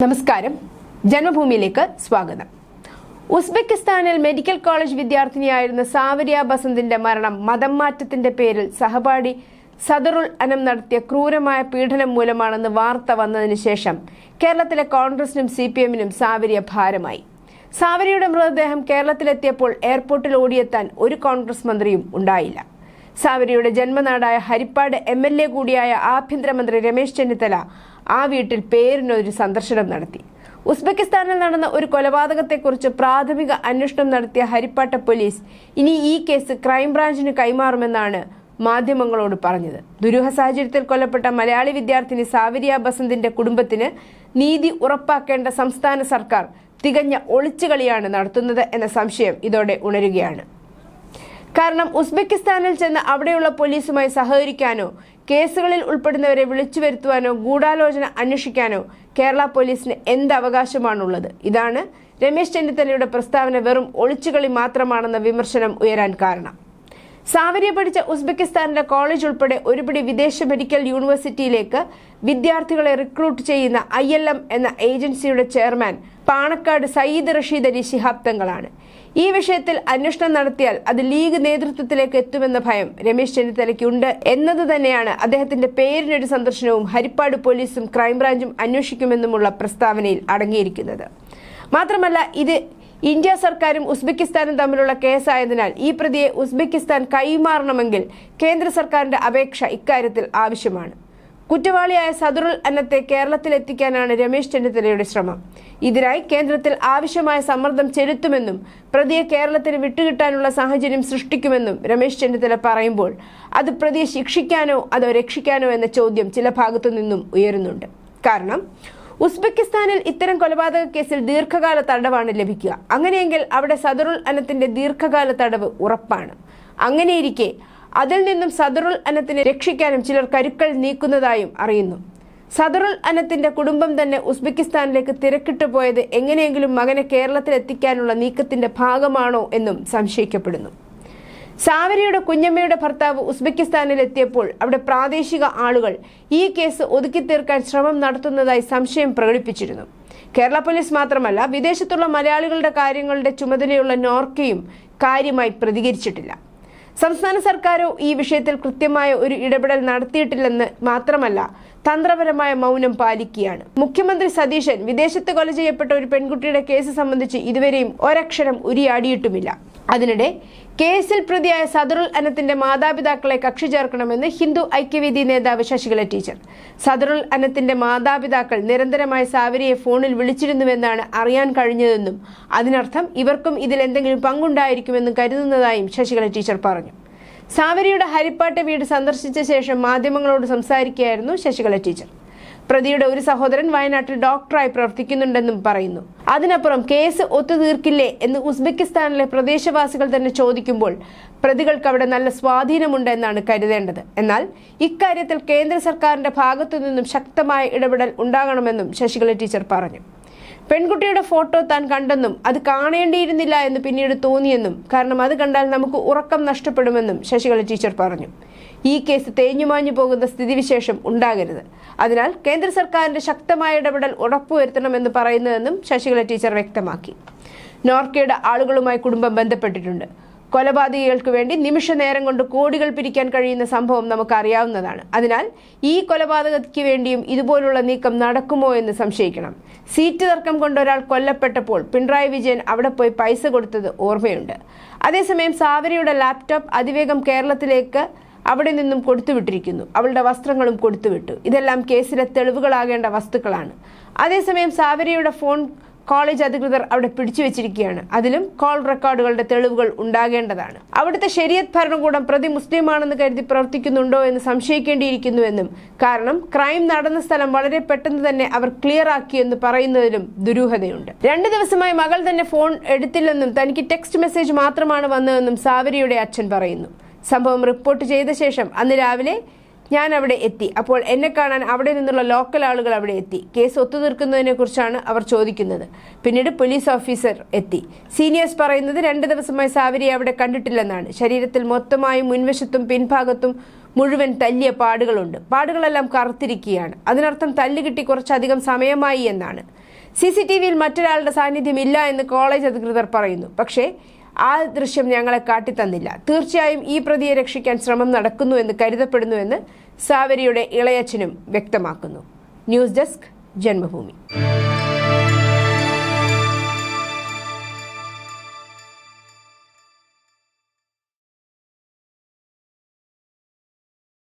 നമസ്കാരം, ജന്മഭൂമിയിലേക്ക് സ്വാഗതം. ഉസ്ബെക്കിസ്ഥാനിൽ medical college വിദ്യാർത്ഥിനിയായിരുന്ന Sawariya ബസന്തിന്റെ മരണം മതം മാറ്റത്തിന്റെ പേരിൽ സഹപാഠി സദറുൽ അനം നടത്തിയ ക്രൂരമായ പീഡനം മൂലമാണെന്ന് വാർത്ത വന്നതിന് ശേഷം കേരളത്തിലെ കോൺഗ്രസിനും CPM-നും സാവരിയ ഭാരമായി. സാവരിയുടെ മൃതദേഹം കേരളത്തിലെത്തിയപ്പോൾ എയർപോർട്ടിൽ ഓടിയെത്താൻ ഒരു കോൺഗ്രസ് മന്ത്രിയും ഉണ്ടായില്ല. സാവരിയുടെ ജന്മനാടായ ഹരിപ്പാട് MLA കൂടിയായ ആഭ്യന്തരമന്ത്രി രമേശ് ചെന്നിത്തല ആ വീട്ടിൽ പേരിനൊരു സന്ദർശനം നടത്തി. ഉസ്ബെക്കിസ്ഥാനിൽ നടന്ന ഒരു കൊലപാതകത്തെക്കുറിച്ച് പ്രാഥമിക അന്വേഷണം നടത്തിയ ഹരിപ്പാട്ട് പോലീസ് ഇനി ഈ കേസ് ക്രൈംബ്രാഞ്ചിന് കൈമാറുമെന്നാണ് മാധ്യമങ്ങളോട് പറഞ്ഞത്. ദുരൂഹ സാഹചര്യത്തിൽ കൊല്ലപ്പെട്ട മലയാളി വിദ്യാർത്ഥിനി സാവരിയ ബസന്തിന്റെ കുടുംബത്തിന് നീതി ഉറപ്പാക്കേണ്ട സംസ്ഥാന സർക്കാർ തികഞ്ഞ ഒളിച്ചുകളിയാണ് നടത്തുന്നത് എന്ന സംശയം ഇതോടെ ഉണരുകയാണ്. കാരണം ഉസ്ബെക്കിസ്ഥാനിൽ ചെന്ന് അവിടെയുള്ള പോലീസുമായി സഹകരിക്കാനോ കേസുകളിൽ ഉൾപ്പെടുന്നവരെ വിളിച്ചു വരുത്തുവാനോ ഗൂഢാലോചന അന്വേഷിക്കാനോ കേരള പോലീസിന് എന്ത് അവകാശമാണുള്ളത്? ഇതാണ് രമേശ് ചെന്നിത്തലയുടെ പ്രസ്താവന വെറും ഒളിച്ചുകളി മാത്രമാണെന്ന വിമർശനം ഉയരാൻ കാരണം. സാവരിയ പഠിച്ച ഉസ്ബെക്കിസ്ഥാനിലെ കോളേജ് ഉൾപ്പെടെ ഒരുപിടി വിദേശ മെഡിക്കൽ യൂണിവേഴ്സിറ്റിയിലേക്ക് വിദ്യാർത്ഥികളെ റിക്രൂട്ട് ചെയ്യുന്ന ILM എന്ന ഏജൻസിയുടെ ചെയർമാൻ പാണക്കാട് സയ്യിദ് റഷീദ് അലി ശിഹാബ് തങ്ങളാണ്. ഈ വിഷയത്തിൽ അന്വേഷണം നടത്തിയാൽ അത് ലീഗ് നേതൃത്വത്തിലേക്ക് എത്തുമെന്ന ഭയം രമേശ് ചെന്നിത്തലയ്ക്കുണ്ട് എന്നത് തന്നെയാണ് അദ്ദേഹത്തിന്റെ പേരിനൊരു സന്ദർശനവും ഹരിപ്പാട് പോലീസും ക്രൈംബ്രാഞ്ചും അന്വേഷിക്കുമെന്നുമുള്ള പ്രസ്താവനയിൽ അടങ്ങിയിരിക്കുന്നത്. മാത്രമല്ല, ഇത് ഇന്ത്യ സർക്കാരും ഉസ്ബെക്കിസ്ഥാനും തമ്മിലുള്ള കേസായതിനാൽ ഈ പ്രതിയെ ഉസ്ബെക്കിസ്ഥാൻ കൈമാറണമെങ്കിൽ കേന്ദ്ര സർക്കാരിന്റെ അപേക്ഷ ഇക്കാര്യത്തിൽ ആവശ്യമാണ്. കുറ്റവാളിയായ സദറുൽ അന്നത്തെ കേരളത്തിലെത്തിക്കാനാണ് രമേശ് ചെന്നിത്തലയുടെ ശ്രമം. ഇതിനായി കേന്ദ്രത്തിൽ ആവശ്യമായ സമ്മർദ്ദം ചെലുത്തുമെന്നും പ്രതിയെ കേരളത്തിന് വിട്ടുകിട്ടാനുള്ള സാഹചര്യം സൃഷ്ടിക്കുമെന്നും രമേശ് ചെന്നിത്തല പറയുമ്പോൾ അത് പ്രതിയെ ശിക്ഷിക്കാനോ അതോ രക്ഷിക്കാനോ എന്ന ചോദ്യം ചില ഭാഗത്തു നിന്നും ഉയരുന്നുണ്ട്. കാരണം ഉസ്ബെക്കിസ്ഥാനിൽ ഇത്തരം കൊലപാതക കേസിൽ ദീർഘകാല തടവാണ് ലഭിക്കുക. അങ്ങനെയെങ്കിൽ അവിടെ സദറുൽ അനത്തിന്റെ ദീർഘകാല തടവ് ഉറപ്പാണ്. അങ്ങനെയിരിക്കെ അതിൽ നിന്നും സദറുൽ അനത്തിനെ രക്ഷിക്കാനും ചിലർ കരുക്കൾ നീക്കുന്നതായും അറിയുന്നു. സദറുൽ അനത്തിന്റെ കുടുംബം തന്നെ ഉസ്ബെക്കിസ്ഥാനിലേക്ക് തിരക്കിട്ടു പോയത് എങ്ങനെയെങ്കിലും മകനെ കേരളത്തിൽ എത്തിക്കാനുള്ള നീക്കത്തിന്റെ ഭാഗമാണോ എന്നും സംശയിക്കപ്പെടുന്നു. സാവരിയുടെ കുഞ്ഞമ്മയുടെ ഭർത്താവ് ഉസ്ബെക്കിസ്ഥാനിൽ എത്തിയപ്പോൾ അവിടെ പ്രാദേശിക ആളുകൾ ഈ കേസ് ഒതുക്കി തീർക്കാൻ ശ്രമം നടത്തുന്നതായി സംശയം പ്രകടിപ്പിച്ചിരുന്നു. കേരള പോലീസ് മാത്രമല്ല, വിദേശത്തുള്ള മലയാളികളുടെ കാര്യങ്ങളുടെ ചുമതലയുള്ള നോർക്കയും കാര്യമായി പ്രതികരിച്ചിട്ടില്ല. സംസ്ഥാന സർക്കാരോ ഈ വിഷയത്തിൽ കൃത്യമായ ഒരു ഇടപെടൽ നടത്തിയിട്ടില്ലെന്ന് മാത്രമല്ല, തന്ത്രപരമായ മൗനം പാലിക്കുകയാണ്. മുഖ്യമന്ത്രി സതീശൻ വിദേശത്ത് കൊല ചെയ്യപ്പെട്ട ഒരു പെൺകുട്ടിയുടെ കേസ് സംബന്ധിച്ച് ഇതുവരെയും ഒരക്ഷരം ഉരിയാടിയിട്ടുമില്ല. അതിനിടെ കേസിൽ പ്രതിയായ സദറുൽ അനത്തിന്റെ മാതാപിതാക്കളെ കക്ഷി ചേർക്കണമെന്ന് ഹിന്ദു ഐക്യവേദി നേതാവ് ശശികല ടീച്ചർ. സദറുൽ അനത്തിന്റെ മാതാപിതാക്കൾ നിരന്തരമായി സാവരിയെ ഫോണിൽ വിളിച്ചിരുന്നുവെന്നാണ് അറിയാൻ കഴിഞ്ഞതെന്നും അതിനർത്ഥം ഇവർക്കും ഇതിൽ എന്തെങ്കിലും പങ്കുണ്ടായിരിക്കുമെന്നും കരുതുന്നതായും ശശികല ടീച്ചർ പറഞ്ഞു. സാവരിയുടെ ഹരിപ്പാട്ട് വീട് സന്ദർശിച്ച ശേഷം മാധ്യമങ്ങളോട് സംസാരിക്കുകയായിരുന്നു ശശികല ടീച്ചർ. പ്രതിയുടെ ഒരു സഹോദരൻ വയനാട്ടിൽ ഡോക്ടറായി പ്രവർത്തിക്കുന്നുണ്ടെന്നും പറയുന്നു. അതിനപ്പുറം കേസ് ഒത്തുതീർക്കില്ലേ എന്ന് ഉസ്ബെക്കിസ്ഥാനിലെ പ്രദേശവാസികൾ തന്നെ ചോദിക്കുമ്പോൾ പ്രതികൾക്ക് അവിടെ നല്ല സ്വാധീനമുണ്ട് എന്നാണ് കരുതേണ്ടത്. എന്നാൽ ഇക്കാര്യത്തിൽ കേന്ദ്ര സർക്കാരിന്റെ ഭാഗത്തു നിന്നും ശക്തമായ ഇടപെടൽ ഉണ്ടാകണമെന്നും ശശികല ടീച്ചർ പറഞ്ഞു. പെൺകുട്ടിയുടെ ഫോട്ടോ താൻ കണ്ടെന്നും അത് കാണേണ്ടിയിരുന്നില്ല എന്ന് പിന്നീട് തോന്നിയെന്നും കാരണം അത് കണ്ടാൽ നമുക്ക് ഉറക്കം നഷ്ടപ്പെടുമെന്നും ശശികല ടീച്ചർ പറഞ്ഞു. ഈ കേസ് തേഞ്ഞുമാഞ്ഞു പോകുന്ന സ്ഥിതിവിശേഷം ഉണ്ടാകരുത്. അതിനാൽ കേന്ദ്ര സർക്കാരിന്റെ ശക്തമായ ഇടപെടൽ ഉറപ്പുവരുത്തണമെന്ന് പറയുന്നതെന്നും ശശികല ടീച്ചർ വ്യക്തമാക്കി. നോർക്കയുടെ ആളുകളുമായി കുടുംബം ബന്ധപ്പെട്ടിട്ടുണ്ട്. കൊലപാതകികൾക്ക് വേണ്ടി നിമിഷ നേരം കൊണ്ട് കോടികൾ പിരിക്കാൻ കഴിയുന്ന സംഭവം നമുക്കറിയാവുന്നതാണ്. അതിനാൽ ഈ കൊലപാതകയ്ക്ക് വേണ്ടിയും ഇതുപോലുള്ള നീക്കം നടക്കുമോ എന്ന് സംശയിക്കണം. സീറ്റ് തർക്കം കൊണ്ട് ഒരാൾ കൊല്ലപ്പെട്ടപ്പോൾ പിണറായി വിജയൻ അവിടെ പോയി പൈസ കൊടുത്തത് ഓർമ്മയുണ്ട്. അതേസമയം സാവരിയുടെ ലാപ്ടോപ്പ് അതിവേഗം കേരളത്തിലേക്ക് അവിടെ നിന്നും കൊടുത്തുവിട്ടിരിക്കുന്നു. അവളുടെ വസ്ത്രങ്ങളും കൊടുത്തുവിട്ടു. ഇതെല്ലാം കേസിലെ തെളിവുകളാകേണ്ട വസ്തുക്കളാണ്. അതേസമയം സാവരിയുടെ ഫോൺ കോളേജ് അധികൃതർ അവിടെ പിടിച്ചു വെച്ചിരിക്കുകയാണ്. അതിലും കോൾ റെക്കോർഡുകളുടെ തെളിവുകൾ ഉണ്ടാകേണ്ടതാണ്. അവിടുത്തെ ശരിയത്ത് ഭരണകൂടം പ്രതി മുസ്ലിമാണെന്ന് കരുതി പ്രവർത്തിക്കുന്നുണ്ടോ എന്ന് സംശയിക്കേണ്ടിയിരിക്കുന്നുവെന്നും കാരണം ക്രൈം നടന്ന സ്ഥലം വളരെ പെട്ടെന്ന് തന്നെ അവർ ക്ലിയർ ആക്കിയെന്ന് പറയുന്നതിലും ദുരൂഹതയുണ്ട്. 2 ദിവസമായി മകൾ തന്നെ ഫോൺ എടുത്തില്ലെന്നും തനിക്ക് ടെക്സ്റ്റ് മെസ്സേജ് മാത്രമാണ് വന്നതെന്നും സാവരിയുടെ അച്ഛൻ പറയുന്നു. സംഭവം റിപ്പോർട്ട് ചെയ്ത ശേഷം അന്ന് രാവിലെ ഞാൻ അവിടെ എത്തി. അപ്പോൾ എന്നെ കാണാൻ അവിടെ നിന്നുള്ള ലോക്കൽ ആളുകൾ അവിടെ എത്തി. കേസ് ഒത്തുതീർക്കുന്നതിനെ കുറിച്ചാണ് അവർ ചോദിക്കുന്നത്. പിന്നീട് പോലീസ് ഓഫീസർ എത്തി. സീനിയേഴ്സ് പറയുന്നത് 2 ദിവസമായി സാവരിയെ അവിടെ കണ്ടിട്ടില്ലെന്നാണ്. ശരീരത്തിൽ മൊത്തമായും മുൻവശത്തും പിൻഭാഗത്തും മുഴുവൻ തല്ലിയ പാടുകളുണ്ട്. പാടുകളെല്ലാം കറുത്തിരിക്കുകയാണ്. അതിനർത്ഥം തല്ല് കിട്ടി കുറച്ചധികം സമയമായി എന്നാണ്. CCTVയിൽ മറ്റൊരാളുടെ സാന്നിധ്യം ഇല്ല എന്ന് കോളേജ് അധികൃതർ പറയുന്നു. പക്ഷേ ആ ദൃശ്യം ഞങ്ങളെ കാട്ടിത്തന്നില്ല. തീർച്ചയായും ഈ പ്രതിയെ രക്ഷിക്കാൻ ശ്രമം നടക്കുന്നു എന്ന് കരുതപ്പെടുന്നുവെന്ന് സാവരിയുടെ ഇളയച്ഛനും വ്യക്തമാക്കുന്നു. News desk Janmabhumi.